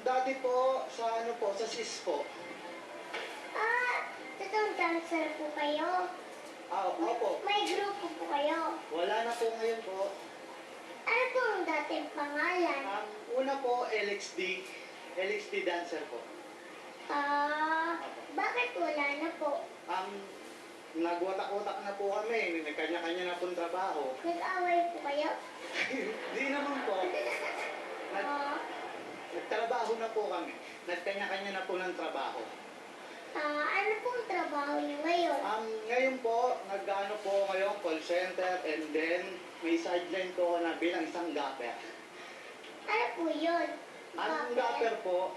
Dati po, sa ano po, sa SIS po. Totoong dancer po kayo. Opo. May grupo po kayo. Wala na po ngayon po. Ano po ang dating pangalan? Una po, LXD. LXD dancer po. Bakit wala na po? Nagwatak-watak na po kami. Nagkanya-kanya na pong trabaho. Nag-away po kayo? Di naman po. Nagtrabaho na po kami. Nagkanya-kanya na po ng trabaho. Ano pong trabaho niyo ngayon? Ngayon po, nag-ano po ngayon, call center, and then may sideline po na bilang isang gapper. Ano po yun? Ang gapper po,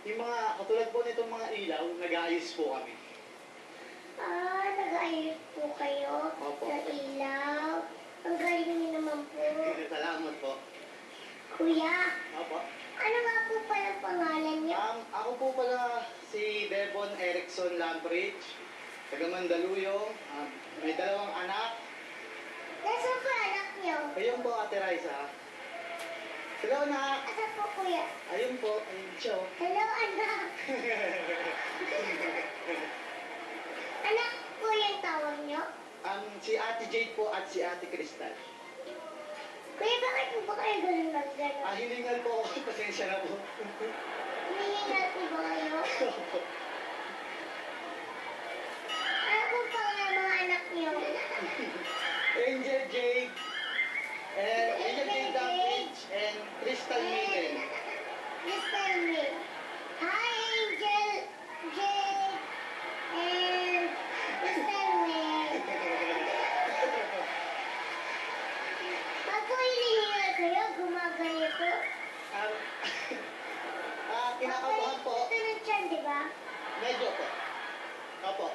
yung mga, katulad po nitong mga ilaw, nag-aayos po kami. Nag-ayos po kayo Opo. ng ilaw. Ang galing niyo naman po. Salamat po. Kuya, Opo. ano nga po pala pangalan niyo? Ako po pala si Devon Erickson Lambridge, taga Mandaluyong. May 2 anak. Nasaan po anak niyo? Ayun po, Ate Raisa. Hello, anak. Asan po kuya? Ayun po, ayun siya. Oh. Hello anak. Anak po yung tawag niyo? Si Ate Jade po at si Ate Crystal. Kuya, bakit po ba kayo ganun mag-gano'n? Hiningal po ako. Pasensya na po. Hinihingal po ba kayo? Ano po pa nga mga anak niyo? Angel Jade. And Angel Jade Dampage and Crystal Maiden. Crystal May. Hi, Angel, Jade, and Crystal May. Pag po hinihingal kayo, gumagaya po. Kinakabahan po. Ito ng tiyan, di ba? Medyo po. Opo.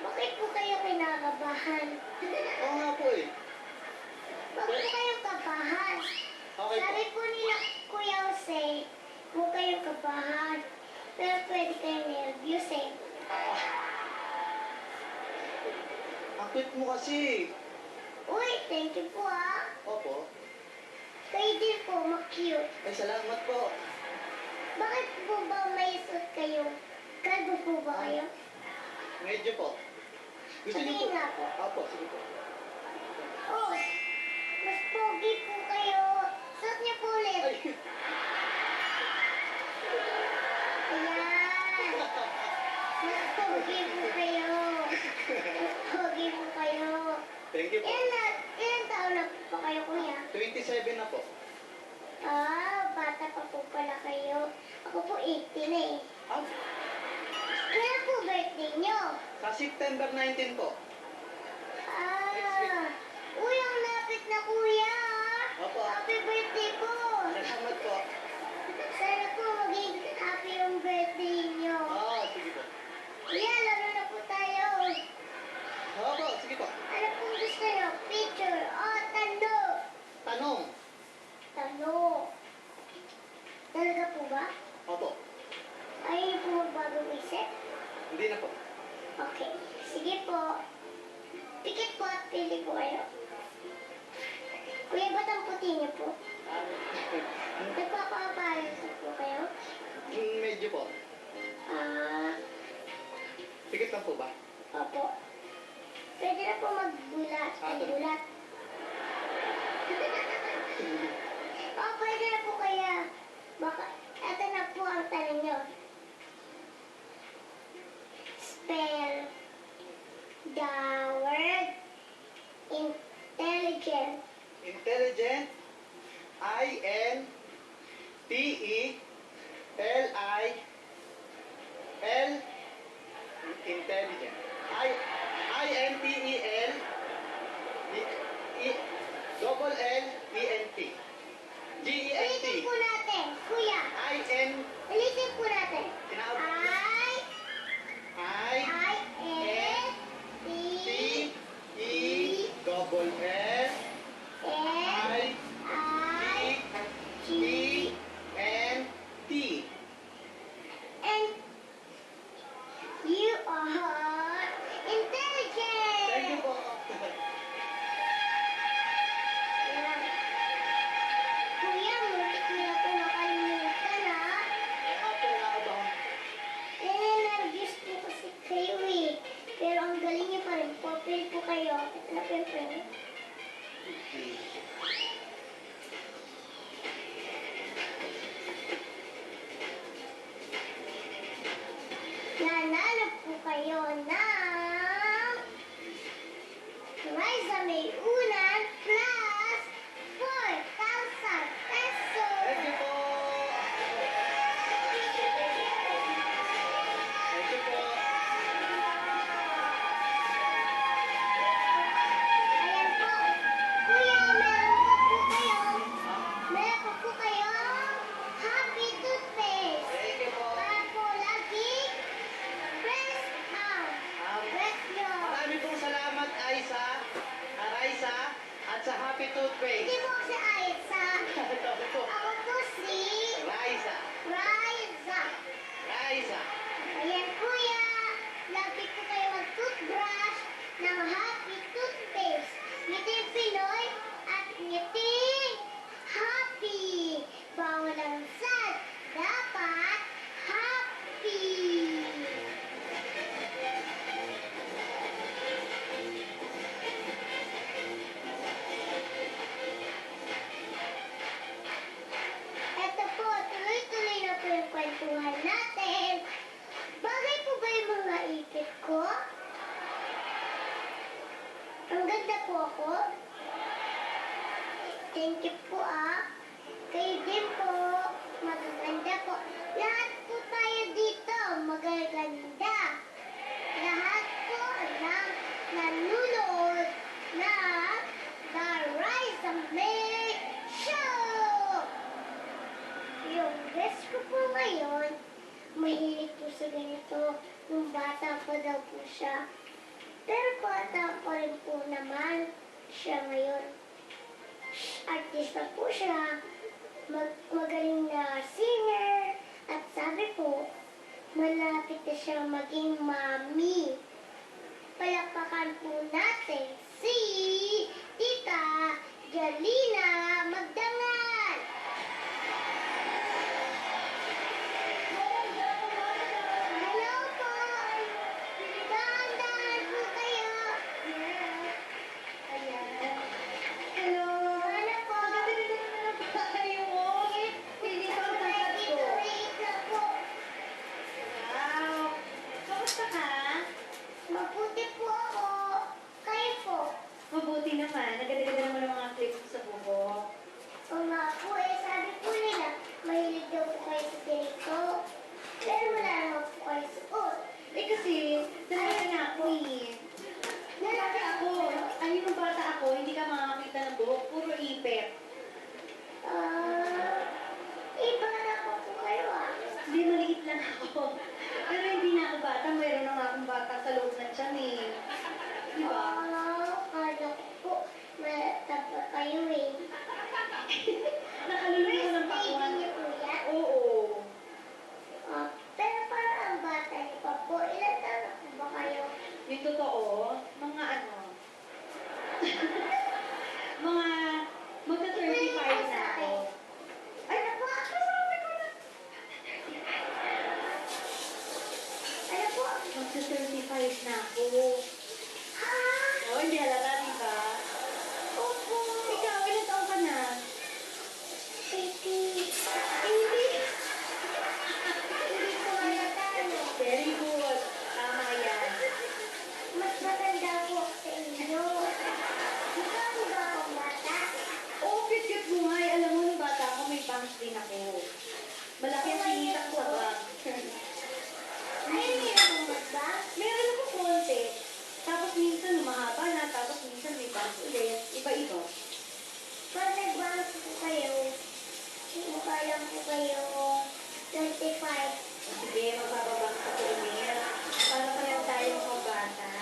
Bakit po kayo kinakabahan? Oo nga po eh. Bakit po kayo kabahan? Okay po. Sabi po nila, Kuya Jose, huwag kayong kabahan. Pero pwede kayong nervyos eh. Ang cute mo kasi. Uy, thank you po ah. Opo. Kayo din po, ma-cute. Ay, salamat po. Bakit po ba may suit kayo? Kalbo po ba kayo? Medyo po. Gusto niyo po? Sabihin nga po. Opo, sige po. Oh, mas pogi po kayo. Suot niyo po ulit. Ay, Ayan. Mas pogi po kayo. Mas pogi po kayo. thank you po. Ilan taon na po kayo, kuya? 27 na po. Bata pa po pala kayo. Ako po 18 na eh. Ah, Kailan po birthday niyo? sa September 19 po. Uy, ang lapit na kuya. Opo. Happy birthday po. Salamat po. Sana po maging happy yung birthday niyo. Sige po. Kuya, laro na po tayo. Opo, sige po. Ano pong gusto niyo? Picture o tanong? Tanong. Tanong. Talaga po ba? Opo. Ayaw niyo po magbagong isip? Hindi na po. Okay. Sige po. Pikit po at pili po kayo. Kuya, ba't ang puti niyo po? Nagpapakapalas po kayo? Medyo po. Pikit lang po ba? Opo. Pwede na po magbulat. Magbulat. Pwede na po kaya. Baka, eto na po ang tanong nyo. Spell the word intelligent. Intelligent. I-N-T-E-L-I-L. Intelligent. I-N-T-E-L. Double L-E-N-T. G-E-N. po ako? Thank you po Kayo din po. Magaganda po. Lahat po tayo dito. Magaganda. Lahat po ng nanonood ng The Rise and Make Show. Yung best ko po ngayon, mahilig po sa ganito. Nung bata pa daw po siya. Pero bata pa rin po naman siya ngayon. Artista po siya. Magaling na singer. At sabi po, malapit na siyang maging mami. Palakpakan po natin si Tita Galina Magdangal. Hello po. Dahan-dahan po kayo. Ayan. Hello. Ano po? Maganda naman ang bahay mo. Hindi pa ang takat ko. Wait lang po. Wow. Kamusta ka? Mabuti po ako. Kayo po. Mabuti naman. Naganda-ganda naman ang mga clips ko sa buko. O nga po sabi po nila, mahilig daw po kayo sa ganito. Pero wala naman po kayo suot. Kasi, dalaga na ako Lalaki ako. Ay, nung bata ako, hindi ka makakita ng buhok. Puro ipet. Iba na po po kayo Hindi, maliit lang ako. Pero hindi na ako bata. Mayroon na nga akong bata sa loob ng tiyan Di ba? Kala ko po, mataba kayo Nakalulong ko ng Baby pakwan. niyo po yan? Oo. Pero parang ang bata niyo pa po. Ilan taon na po ba kayo? Yung totoo, mga mga magka-35 na ako. Ay, naku, sabi ko na. Ano po? Magka-35 na ako. Ha? Oh, hindi halata, di ba? Opo. Ikaw, ilan taon ka na? Baby. Hindi. Hindi ko halata, ano? Very good. Tama yan. Mas maganda po sa inyo. Ikaw ba akong bata? Oh, cute-cute mo nga. Alam mo, nung bata ako, may bangs din ako. Malaki ang sinitak sa bag. Ayaw niyo na akong magbag? Meron ako konti. Tapos minsan mahaba na, tapos minsan may bangs ulit. Iba-iba. Pag nag-bounce po kayo, mukha lang po kayo 25. Sige, magbababangs ako ulit. Para pareho tayo mga bata.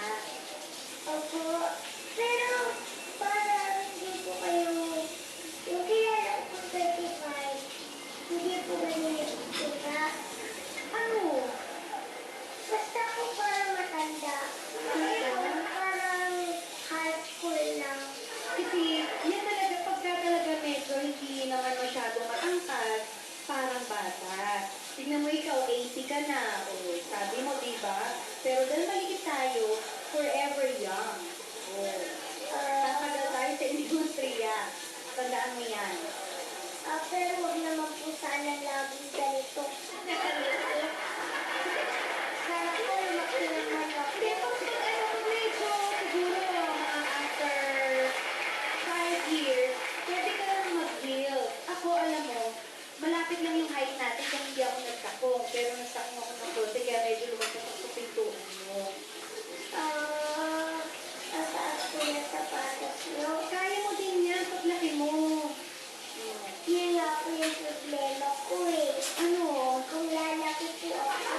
Opo. Pero, parang hindi po kayo, yung kilala ko 35, hindi po ganyan yung itsura. Ano? Basta po parang matanda. Parang high school lang. Kasi yan talaga, pagka talaga medyo hindi naman masyadong matangkad, parang bata. Tingnan mo ikaw, 80 ka na. O, sabi mo, di ba? Pero dahil maliit tayo, forever young. O, tatagal tayo sa industriya. Tandaan mo yan. Pero huwag naman po sana laging ganito. Sana po lumaki naman ako. Hindi, pag medyo, siguro, mga after 5 years, pwede ka lang mag-build. Ako, alam mo, malapit lang yung height natin kung hindi ako nagtakong. Pero nagtakong ako ng konti, kaya medyo lumabas ako sa pintuan mo. Ang taas po ng sapatos nyo. Kaya mo din yan, paglaki mo. Yun nga po yung problema ko Ano? Kung lalaki po ako.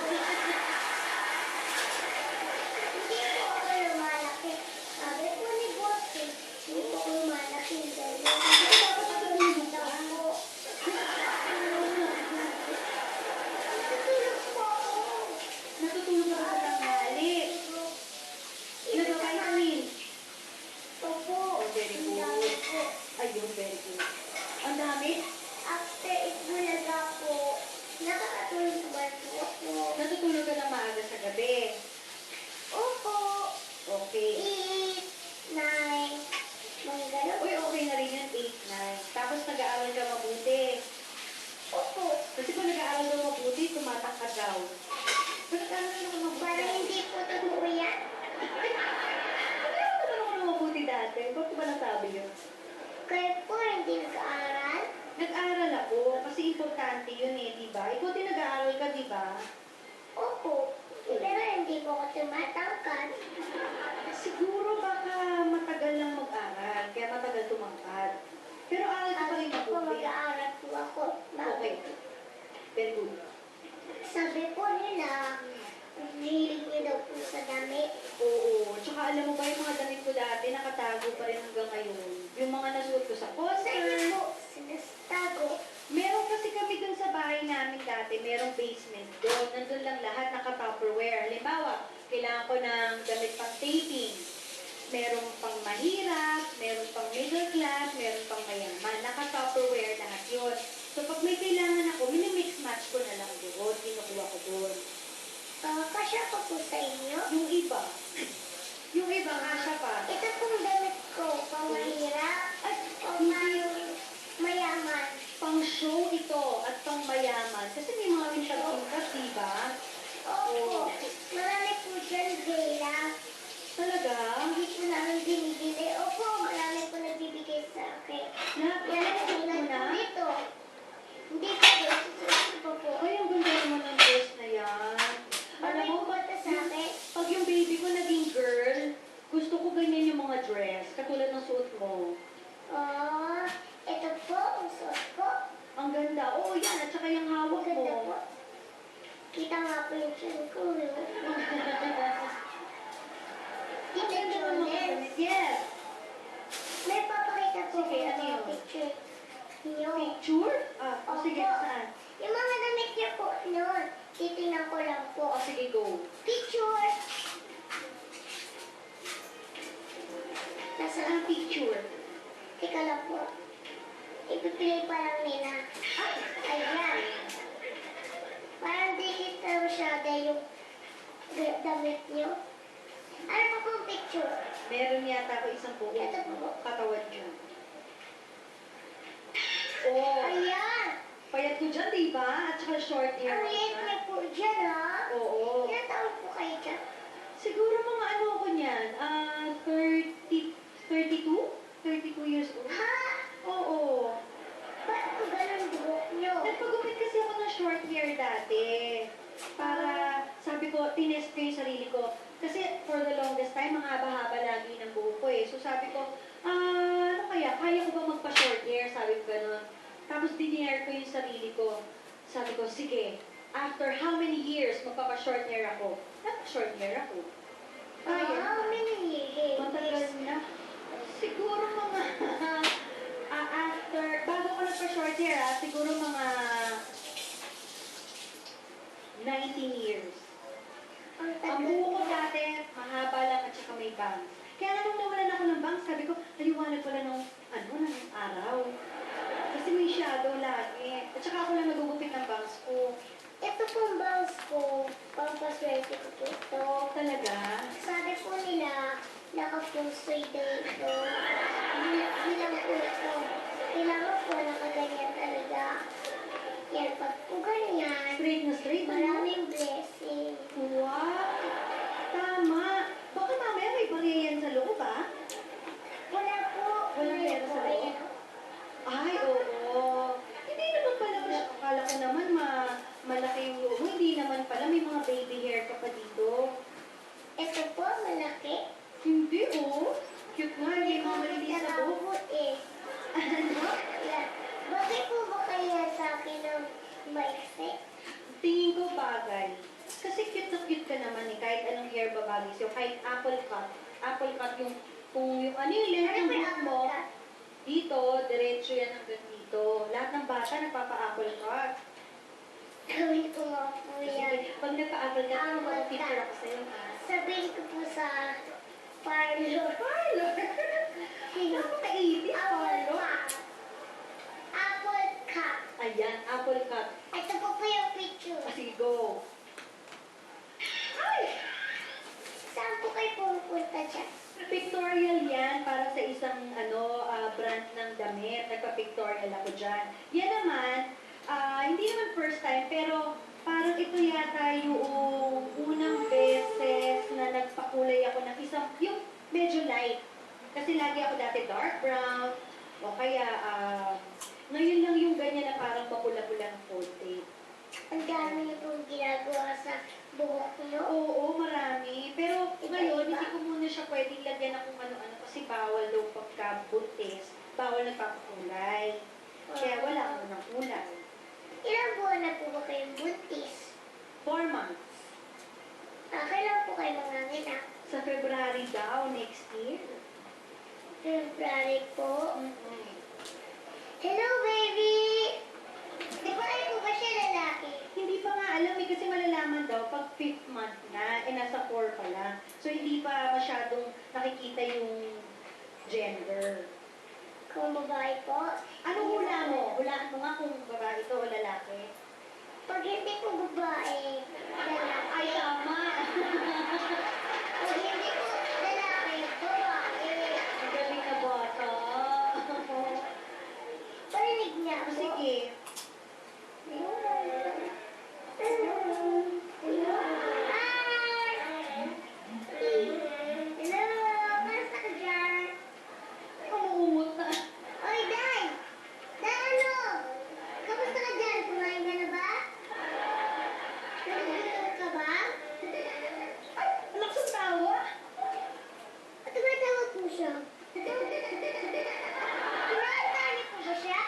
Hindi po ako lumalaki. Sabi po ni Boss hindi po ako lumalaki. Dahil Dapat ako lumulog ka. ako. Natutulog po ako. Natutulog ka sa tanghali. Nag-vitamin. Opo. Oh, very Ang good. dami po. Ayun, very good. Ang dami? After itbulaga po, nakakatulog ba po ako? Natutulog ka na maaga sa gabi. Opo. Okay. 8, 9, mga ganun. Uy, okay na rin yan, 8, 9. Tapos nag-aaral ka mabuti. Opo. Kasi kung nag-aaral ka mabuti, tumatak ka daw. Pero nag-aaral ka mabuti. Parang hindi po totoo yan. Nag-aaral ka mabuti dati. ate? Ba't ba nasabi yun? Kayo po hindi nag-aaral? Nag-aral ako kasi importante yun eh, di ba? Ikaw din nag-aaral ka, di ba? Opo. Pero hindi po ako tumatangkad. Siguro baka matagal lang mag-aral, kaya matagal tumangkad. Pero aral ka pa rin Kasi po mabuti. mag-aaral po ako. Okay. Very good. Sabi po nila, hilig niyo daw po sa damit. Oo. Tsaka alam mo ba yung mga damit ko dati, nakatago pa rin hanggang ngayon. Yung mga nasuot ko sa Sa inyo poster. po, sinastago. Meron kasi kami dun sa bahay namin dati, merong basement doon. Nandun lang lahat naka-Tupperware. Halimbawa, kailangan ko ng damit pang taping. Meron pang mahirap, meron pang middle class, meron pang mayaman. Naka-Tupperware lahat yun. So pag may kailangan ako, minimix match ko na lang doon. Kinukuha ko doon. Kasya pa po sa inyo. Yung iba, yung iba kasha pa. Ito pong damit ko, pang mahirap at pang mayaman. Pang show ito at pang mayaman. Kasi may mga winter-winter, diba? Opo. Marami po dyan, Bella. Talaga? Hindi po namin binibili. Opo, marami po nagbibigay sa akin. Yan, Nasuot mo tulad na? po dito. Hindi po, susunod po po. Ay, ang ganda naman ng dress na yan. Alam Marami mo, po ba ito sa akin? pag yung baby ko naging girl, gusto ko ganyan yung mga dress, katulad ng suot mo. Oh, ito po, ang suot ko. Ang ganda. Oo, yan. At saka yung Ang hawak ganda po. mo. Kita nga po yung chin ko. No? Ang Tita ganda ng mga Jones, damit. Yes. may papakita po Sige, ko ano mga yun? picture niyo. Picture? Ah, o sige, Opo. saan? Yung mga damit niyo po noon, titingnan ko lang po. O sige, go. Picture! Saan Nasa, ang picture? teka lang po. Ipiplay pa lang nila. Ayan. Parang di kita masyada yung damit niyo. Ano pa pong picture? Meron yata ako isang buong Ito po. katawan dyan. Oh, Ayan! payat ko dyan, diba? At saka short hair. Ang liit niya po dyan, ha? Oo. Ilan taon po kayo dyan? Siguro mga ano ko niyan, 32? 32 years old. Ha? Oo. Ba't po ganun buhok niyo? Nagpagupit kasi ako ng short hair dati. Para, sabi ko, tinest ko yung sarili ko. Kasi for the longest time, mga haba-haba lagi ng buhok ko eh. So sabi ko, ano kaya ko ba magpa-short hair? Sabi ko ganun. Tapos dinier ko yung sarili ko. Sabi ko, sige, after how many years magpapa-short hair ako? Nagpa-short hair ako. How many years? Matagal na. Siguro mga, bago ko nagpa-short hair siguro mga 19 years. Ang Ang tagal buho ko niya. dati, mahaba lang at saka may bangs. Kaya nga nung nawalan ako ng bangs, sabi ko, naliwanag pala ng araw. Kasi may shadow lagi. At saka ako lang nagugupit ng bangs ko. Ito pong bangs ko, pampaswerte ko po ito. Talaga? Sabi po nila, naka-full-soy daw ito. Bilang po ito. Kailangan po nakaganyan talaga. Yan, pag po ganyan, Straight na straight, ano? maraming blessing. Wow! Tama! Baka mamaya may bariya yan sa loob, ah? Wala po. Walang Wala pera po. sa loob? Ayan. Ay, oo. Hindi naman pala, akala ko naman malaki yung loob mo. Hindi naman pala, may mga baby hair ka pa dito. Ito po, malaki. Hindi, oh. Cute nga, hindi mga malinis sa buhok. po eh. Ano? Yan. Bakit po ba kaya sa akin ng maiksi? Tingin ko bagay. Kasi cute na cute ka naman eh, kahit anong hair babagay sa'yo. Kahit apple cut. Apple cut yung, kung yung ano yung length Ano ng ba buhok yung mo, apple dito, diretso yan hanggang dito. Lahat ng bata nagpapa-apple cut. Gawin ko nga po yan. Sige, pag nagpa-apple cut, Apple mag-picture cut. ako sa'yo ha. Sabihin ko po sa parlor. Parlor? Napaka-itis, Apple parlor. cut. Apple cut. Ayan, apple cut. Ito po yung picture. Sige, go. Ay! Saan po kayo pupunta dyan? Pictorial yan para sa isang brand ng damit. Nagpa-pictorial ako dyan. Yan naman, hindi naman first time, pero parang ito yata yung unang beses na nagpakulay ako ng isang, yung medyo light. Kasi lagi ako dati dark brown, o kaya ngayon lang yung ganyan na parang papula-pula ng konti. Ang dami niyo pong ginagawa sa buhok niyo. Oo, marami. Pero ngayon, hindi ko muna siya pwedeng lagyan ng kung ano-ano kasi bawal daw pagkabuntis. Bawal nagpapakulay. Kaya wala ako ng kulay. Ilang buwan na po ba kayong buntis? 4 months. Kailan po kayo manganganak? Sa February daw, next year. February po. Mm-mm. Hello, baby! Di ba kayo po ba siya lalaki? Hindi pa nga alam kasi malalaman daw pag 5th month na, nasa 4 pa lang. So hindi pa masyadong nakikita yung gender. Kung babae po? Anong hula mo? Hulaan mo nga kung babae ito o lalaki. Pag hindi po babae, lalaki. Ay, tama! Pag hindi po lalaki, babae. Magaling na bata. Parinig niya O po. sige. Hello! Kamusta ka dyan? Umuumot na. Oy, Day! Day, ano? Kamusta ka dyan? Kumain ka na ba? Nagugutom ka ba? Ay, anak sa tawa. At tumatawag po siya. Kinakanta niyo po ba siya?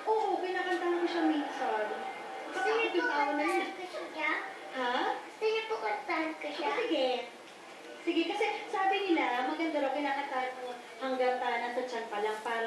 Oo, kinakantahan ko siya minsan. Gusto Kasi niyo po ako na kantahan yun. ko siya? Ha? Gusto niyo po kantahan ko siya? Sige. Sige, kasi sabi nila, maganda raw kinakantahan mo hanggang nasa tiyan pa lang para